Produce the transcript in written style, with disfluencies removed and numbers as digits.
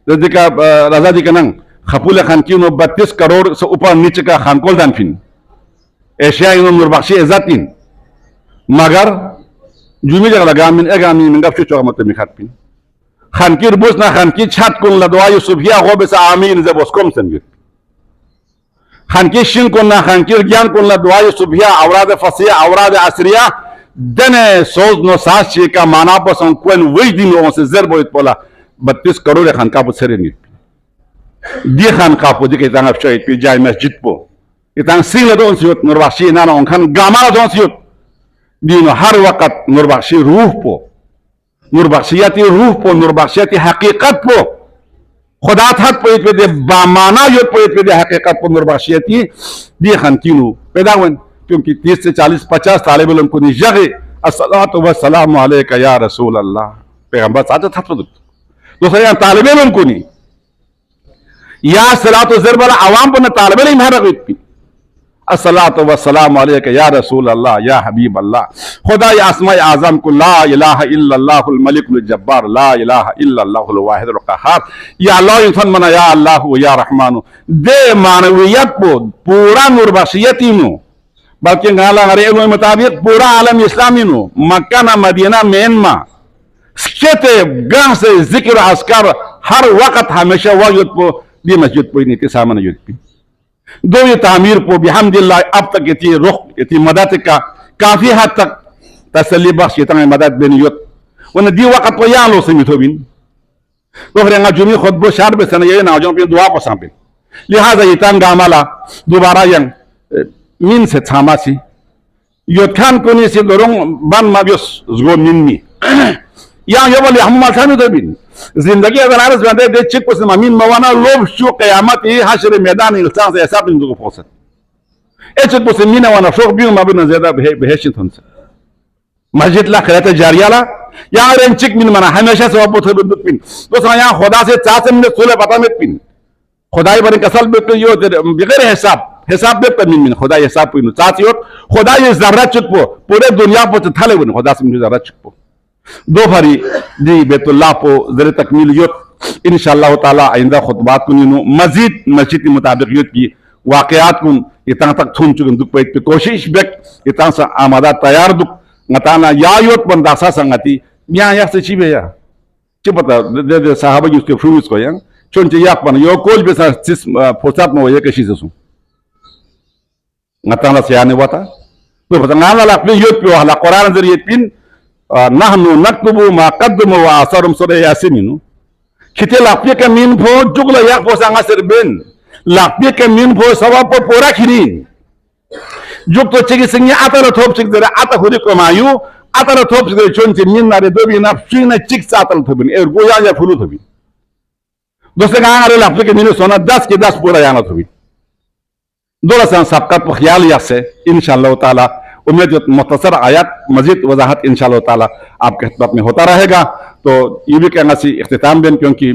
का राजा जी का नंग खपुल खान की 32 करोड़ से ऊपर नीचे का खानकोल दान फिन एशिया नुरबख्शी एजातिन मगर जुमी जगह गामिन एगामिन मंगप चुचो मत मिखात पिन खानकी रुबुस ना खानकी छत कुन लदवा यूसुफिया हो बेस आमीन जबोस्कोम संगीत खानकी शिन कुन ना खानकी ज्ञान कुन लदवा यूसुफिया औराद फसिया औराद असरिया दने सोज नो सास का माना पसंद कोन वही दिन लोगों से जर बोइत पोला 32 करोड़ खानका पो सरे नी दी खानका पो दिके तांग शहीद पि जाय मस्जिद पो इतांग सिंह दोन सियोत नुरबख्शी ना खान गामा दोन सियोत दीनो हर वक्त नुरबख्शी रूह पो नुरबख्शियती रूह पो नुरबख्शियती हकीकत पो खुदा था पोइत पे दे बामाना यो पोइत पे दे हकीकत पो नुरबख्शियती दी खानकीनु पैदा हुए क्योंकि 30 से 40 50 तालिब इल्म को निजगे अस्सलातु वस्सलामु अलैका या रसूल अल्लाह पैगंबर साथ था तो दूसरा यहाँ तालिब इल्म को नहीं या सलातो ज़रबला आवाम पर न तालिब इल्म है रगीत अस्सलातु वस्सलामु अलैका या रसूल अल्लाह या हबीब अल्लाह खुदा या अस्मा आज़म को ला इलाहा इल्लल्लाहुल मलिकुल जब्बार ला इलाहा इल्लल्लाहुल वाहिदुल क़हार या अल्लाह इंसान मना या अल्लाह या रहमान दे मानवियत को पूरा नुरबख्शियती नु बल्कि गाला हरे मुताबिक पूरा आलम इस्लामी नु मक्का ना मदीना मेनमा स्केते गांव से जिक्र अस्कार हर वक्त हमेशा वजद को दी मस्जिद को नीति सामान युद्ध पी दो ये तामीर को बिहम्दिल्लाह अब तक इतनी रुख इतनी मदद का काफी हद तक तसल्ली बख्श इतना मदद बेनी युद्ध उन्हें दी वक्त को यहाँ लो समित हो बिन तो फिर यहाँ जुमी खुद बो शार बेसन ये ना जो दुआ को सांपे लिहाजा इतान गामाला दोबारा young min se tsamasi yot kan kuni si dorong ban mabios zgo minmi yang yo bali hamu malsami to bin zindagi agar aras bande de chik ko sama min mawana lob shu qiyamat hi hashr मैदान इंसान से हिसाब इन को फोसत ए चक को से मीना वाना शोक बियो माबना ज्यादा बेहेशित हन से मस्जिद ला खरात जारिया ला या रेन चिक min mana हमेशा से वापस हो बिन तो सा यहां खुदा से 4 मिनट सोले पता में पिन खुदाई बरे कसल बे यो बगैर हिसाब बे पर मिन खुदा हिसाब पुन चाचियो खुदा ये जर्रा चुकपो पूरे दुनिया पर थाले बन खुदा से जर्रा चुकपो दो भरी दी बैतुल्लाह पो जरे तकमील यो इंशाअल्लाह ताला आइंदा खुतबात को नीनो मजीद मस्जिद के मुताबिक यो की वाकयात को इतना तक थुन चुकन दुख पे कोशिश बेक इतना सा आमादा तैयार दुख ngataana yaayot bandasa sangati nya yak se chibe ya chipata de sahaba yuske fruits ko yang chonche yak pan yo kol besa sis posat mo ye keshi su ngataana se ane wata to ngala la pe yot pe wala quran zariye pin nahnu naktubu ma qaddamu wa asarum sura yasin khite la pe ke min pho jugla yak po sanga ser ben la pe ke min pho sabab po pora khirin juk to chigi singya atara thop chig dere ata huri komayu atara thop chig chonche min nare dobi na china chig satal thobin er goya ya fulu thobin doste ga ngare la ke minu sona 10 ke 10 pura yana thobin dola san sabqat po khayal yase इंशाअल्लाह ताला उम्मीद मुख्तसर आयत मजीद वजाहत इंशाअल्लाह ताला आपके खिदमत में होता रहेगा तो ये भी कहना सी इख्तिताम दिन क्योंकि